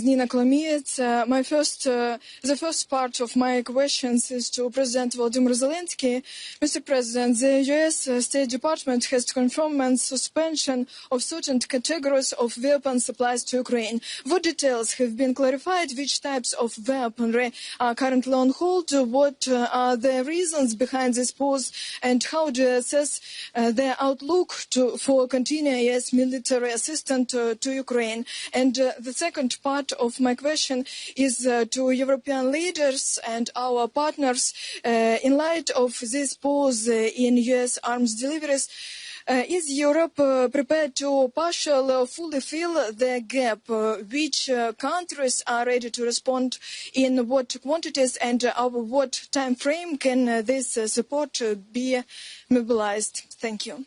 Nina Kolomiyets. The first part of my questions is to President Volodymyr Zelensky. Mr. President, the U.S. State Department has confirmed suspension of certain categories of weapon supplies to Ukraine. What details have been clarified? Which types of weaponry are currently on hold? What are the reasons behind this pause? And how do you assess the outlook for continuing U.S. military assistance to Ukraine? And the second part of my question is to European leaders and our partners. In light of this pause in U.S. arms deliveries, is Europe prepared to partially or fully fill the gap? Which countries are ready to respond in what quantities, and over what time frame can this support be mobilized? Thank you.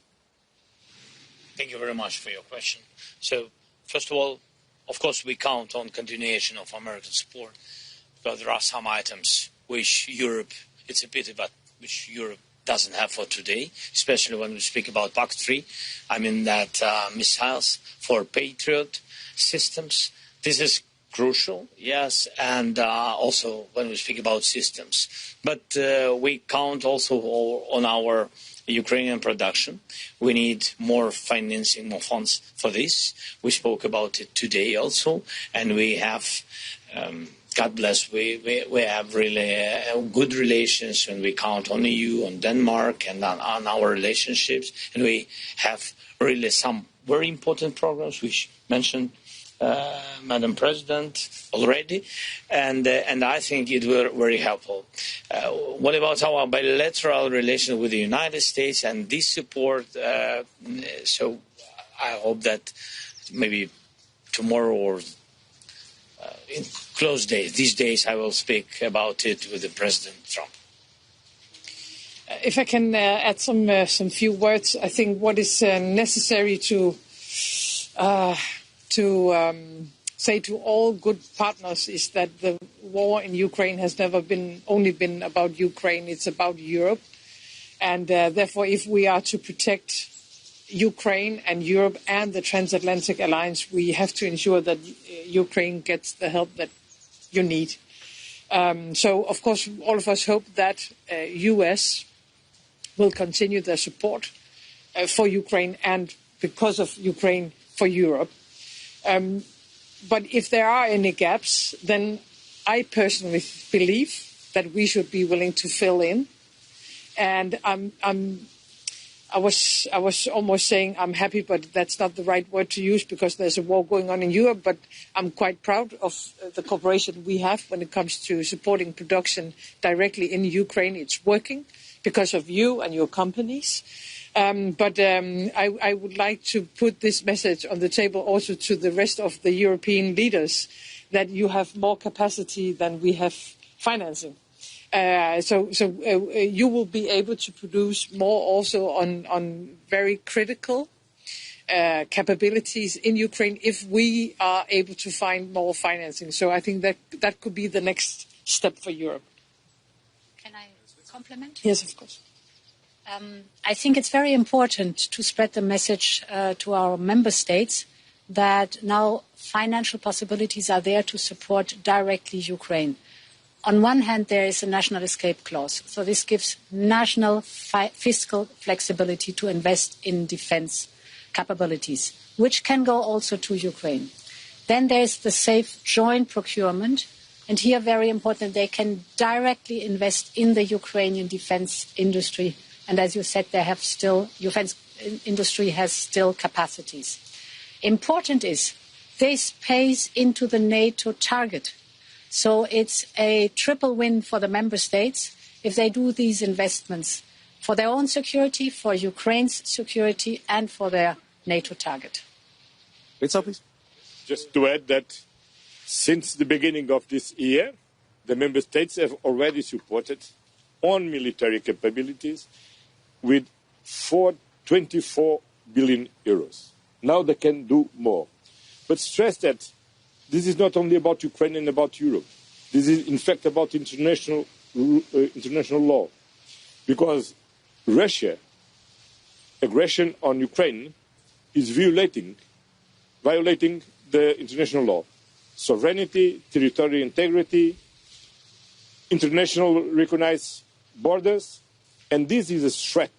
Thank you very much for your question. So, first of all, of course, we count on continuation of American support, but there are some items which Europe, it's a pity, but which Europe doesn't have for today, especially when we speak about PAC-3. I mean that missiles for Patriot systems. This is crucial, yes, and also when we speak about systems. But we count also on our Ukrainian production. We need more financing, more funds for this. We spoke about it today also, and we have, God bless, we have really good relations, and we count on EU, on Denmark, and on our relationships, and we have really some very important programs which mentioned Madam President already, and I think it were very helpful. What about our bilateral relations with the United States and this support? So I hope that maybe tomorrow or in close days, these days, I will speak about it with the President Trump. If I can add some few words, I think what is necessary to say to all good partners is that the war in Ukraine has never only been about Ukraine, it's about Europe. And therefore, if we are to protect Ukraine and Europe and the transatlantic alliance, we have to ensure that Ukraine gets the help that you need. So, of course, all of us hope that US will continue their support for Ukraine and, because of Ukraine, for Europe. But if there are any gaps, then I personally believe that we should be willing to fill in. And I was almost saying I'm happy, but that's not the right word to use because there's a war going on in Europe. But I'm quite proud of the cooperation we have when it comes to supporting production directly in Ukraine. It's working because of you and your companies. But I would like to put this message on the table also to the rest of the European leaders that you have more capacity than we have financing. So you will be able to produce more also on very critical capabilities in Ukraine if we are able to find more financing. So I think that could be the next step for Europe. Can I compliment? Yes, of course. I think it's very important to spread the message to our member states that now financial possibilities are there to support directly Ukraine. On one hand, there is a national escape clause. So this gives national fiscal flexibility to invest in defense capabilities, which can go also to Ukraine. Then there is the safe joint procurement. And here, very important, they can directly invest in the Ukrainian defense industry. And as you said, they have still, defense industry has still capacities. Important is this pays into the NATO target. So it's a triple win for the member states if they do these investments for their own security, for Ukraine's security, and for their NATO target. Please. Just to add that since the beginning of this year, the member states have already supported on military capabilities with 24 billion euros. Now they can do more. But stress that this is not only about Ukraine and about Europe. This is, in fact, about international law. Because Russia aggression on Ukraine is violating the international law. sovereignty, territorial integrity, international recognized borders, and this is a threat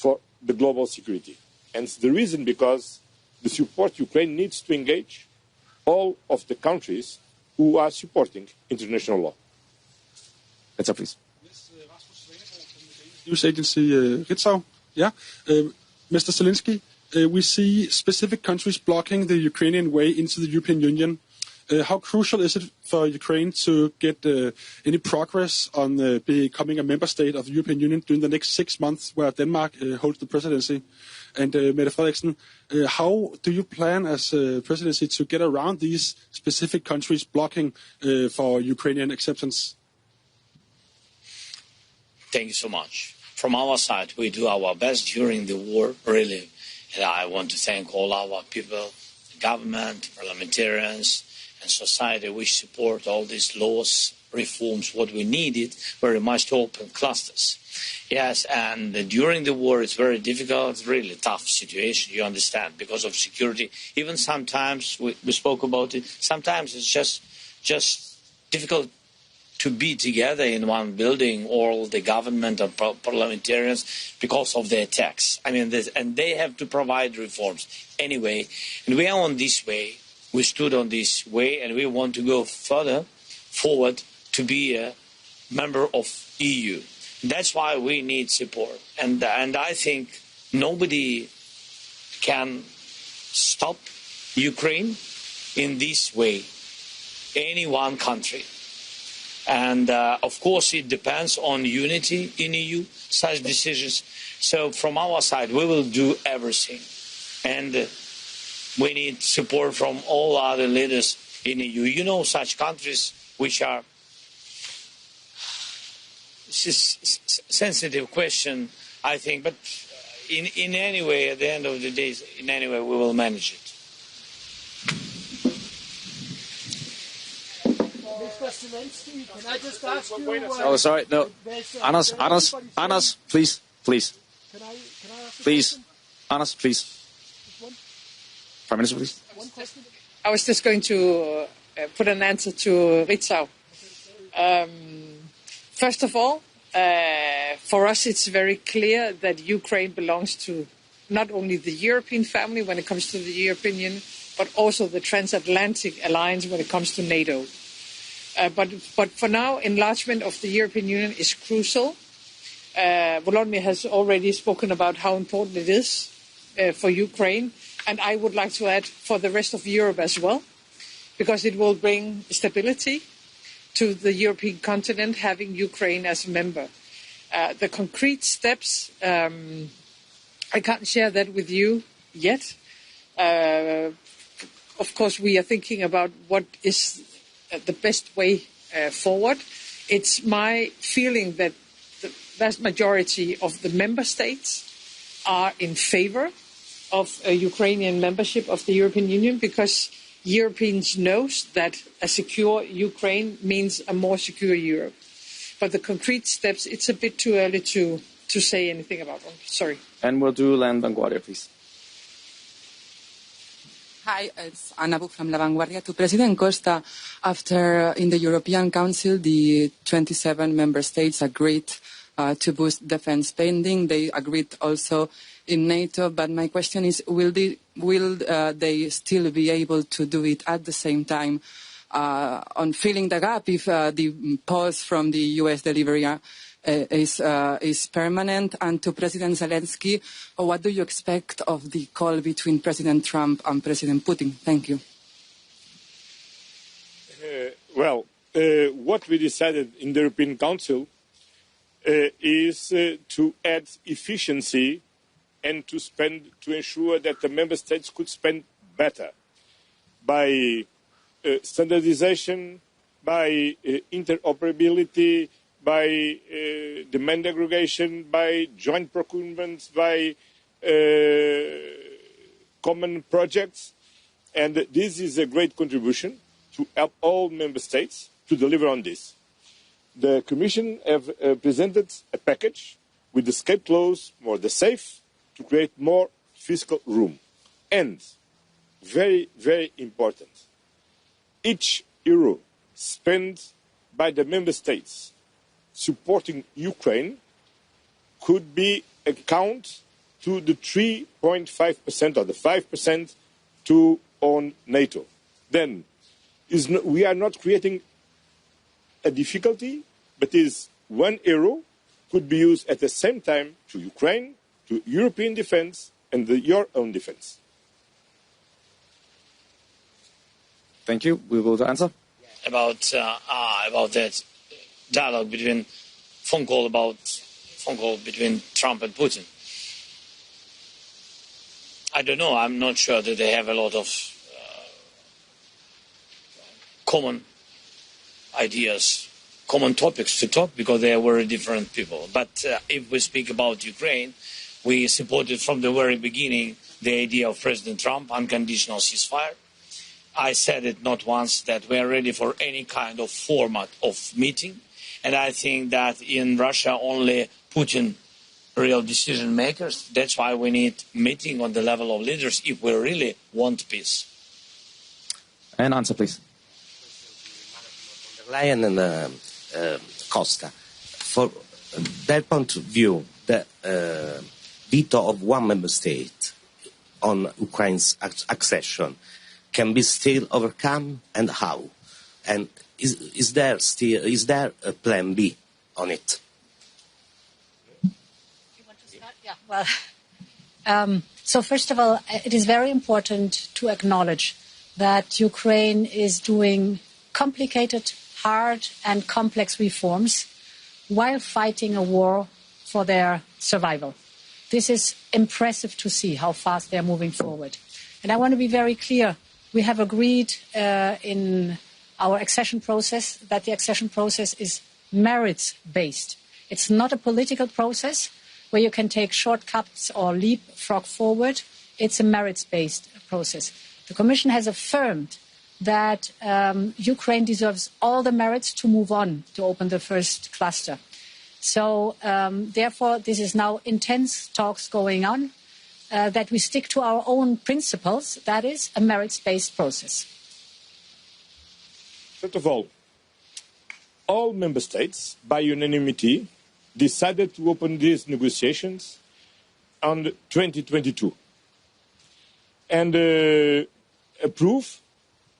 for the global security. And it's the reason because the support Ukraine needs to engage all of the countries who are supporting international law. Mette, please. Yes, news agency Ritzau. Yeah, Mr. Zelensky, we see specific countries blocking the Ukrainian way into the European Union. How crucial is it for Ukraine to get any progress on becoming a member state of the European Union during the next 6 months where Denmark holds the presidency? And Mette Frederiksen, how do you plan as presidency to get around these specific countries blocking for Ukrainian acceptance? Thank you so much. From our side, we do our best during the war, really. And I want to thank all our people, the government, parliamentarians, and society which support all these laws, reforms, what we needed very much to open clusters. Yes, and during the war it's very difficult, really tough situation, you understand, because of security. Even sometimes, we spoke about it, sometimes it's just difficult to be together in one building, all the government and parliamentarians, because of the attacks. I mean, and they have to provide reforms anyway. And we are on this way. We stood on this way, and we want to go further forward to be a member of EU. That's why we need support. And I think nobody can stop Ukraine in this way, any one country. And of course, it depends on unity in EU, such decisions. So from our side, we will do everything. And we need support from all other leaders in EU. You know, such countries which are... This is a sensitive question, I think, but in any way, at the end of the day, in any way, we will manage it. Mr. Zelensky, can I just ask you... Oh, sorry, no. Anders, please. Can I ask Please. Anders, please. Prime Minister, please. One question? I was just going to put an answer to Ritzau. First of all, for us it's very clear that Ukraine belongs to not only the European family when it comes to the European Union, but also the transatlantic alliance when it comes to NATO. But for now, enlargement of the European Union is crucial. Volodymyr has already spoken about how important it is for Ukraine. And I would like to add for the rest of Europe as well, because it will bring stability to the European continent, having Ukraine as a member. The concrete steps, I can't share that with you yet. Of course, we are thinking about what is the best way forward. It's my feeling that the vast majority of the member states are in favor of a Ukrainian membership of the European Union, because Europeans know that a secure Ukraine means a more secure Europe. But the concrete steps, it's a bit too early to say anything about them. Sorry. And we'll do Land Vanguardia, please. Hi, it's Anna Buch from La Vanguardia. To President Costa, after in the European Council, the 27 member states agreed to boost defense spending. They agreed also in NATO, but my question is, will they still be able to do it at the same time on filling the gap if the pause from the US delivery is permanent? And to President Zelensky, what do you expect of the call between President Trump and President Putin? Thank you. What we decided in the European Council is to add efficiency and to ensure that the member states could spend better by standardization, by interoperability, by demand aggregation, by joint procurements, by common projects. And this is a great contribution to help all member states to deliver on this. The Commission have presented a package with the escape clause, more the safe, to create more fiscal room. And, very, very important, each euro spent by the member states supporting Ukraine could be account to the 3.5% or the 5% to on NATO. Then we are not creating a difficulty, but is €1 could be used at the same time to Ukraine, to European defence and your own defence. Thank you. We will answer. About that dialogue between phone call between Trump and Putin. I don't know. I'm not sure that they have a lot of common ideas, common topics to talk, because they are very different people. But if we speak about Ukraine, we supported from the very beginning the idea of President Trump, unconditional ceasefire. I said it not once that we are ready for any kind of format of meeting. And I think that in Russia only Putin real decision makers. That's why we need meeting on the level of leaders if we really want peace. And answer, please. Leyen and Costa, for their point of view, the veto of one member state on Ukraine's accession can be still overcome, and how? And is there a plan B on it? You want to start? Yeah. Well, so first of all, it is very important to acknowledge that Ukraine is doing complicated, hard and complex reforms while fighting a war for their survival. This is impressive to see how fast they're moving forward. And I want to be very clear. We have agreed in our accession process that the accession process is merits-based. It's not a political process where you can take shortcuts or leapfrog forward. It's a merits-based process. The Commission has affirmed that Ukraine deserves all the merits to move on to open the first cluster. So therefore, this is now intense talks going on, that we stick to our own principles, that is a merits-based process. First of all member states, by unanimity, decided to open these negotiations on 2022 and approve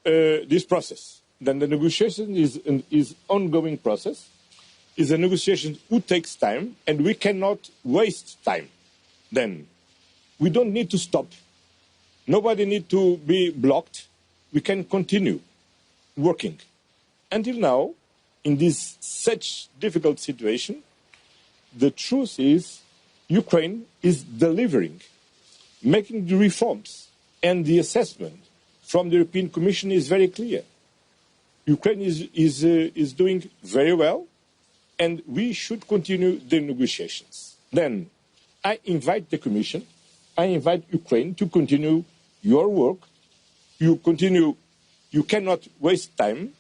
this process. Then the negotiation is an ongoing process. Is a negotiation who takes time, and we cannot waste time. Then we don't need to stop. Nobody needs to be blocked. We can continue working. Until now, in this such difficult situation, the truth is Ukraine is delivering, making the reforms, and the assessment from the European Commission is very clear. Ukraine is doing very well, and we should continue the negotiations. Then I invite the Commission, I invite Ukraine to continue your work. You cannot waste time,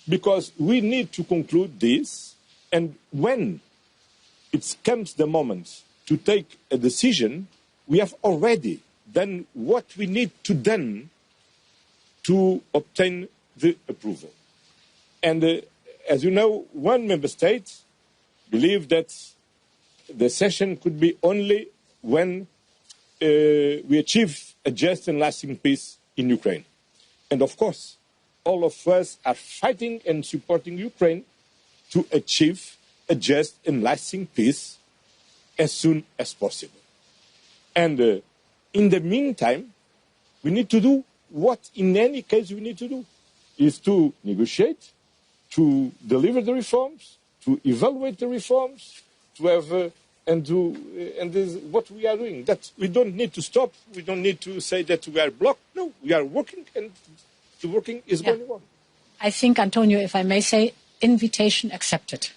because we need to conclude this, and when it comes the moment to take a decision, we have already done what we need to do to obtain the approval. And as you know, one member state believes that the session could be only when we achieve a just and lasting peace in Ukraine. And of course, all of us are fighting and supporting Ukraine to achieve a just and lasting peace as soon as possible. And in the meantime, we need to do what in any case we need to do, is to negotiate, to deliver the reforms, to evaluate the reforms, to have and this is what we are doing. That we don't need to stop. We don't need to say that we are blocked. No, we are working, and the working is going on. I think, Antonio, if I may say, invitation accepted.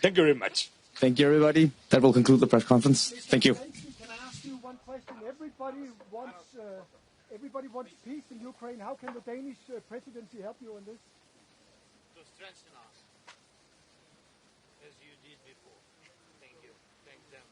Thank you very much. Thank you, everybody. That will conclude the press conference. Thank you. Can I ask you one question? Everybody wants peace in Ukraine. How can the Danish presidency help you in this? To strengthen us, as you did before. Thank you. Thank them.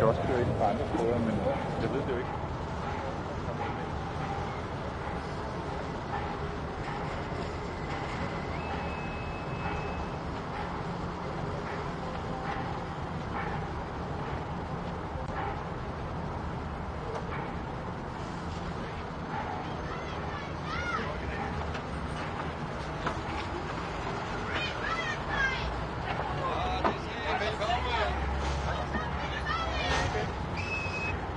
også køre ind på andre steder, men jeg ved det jo ikke.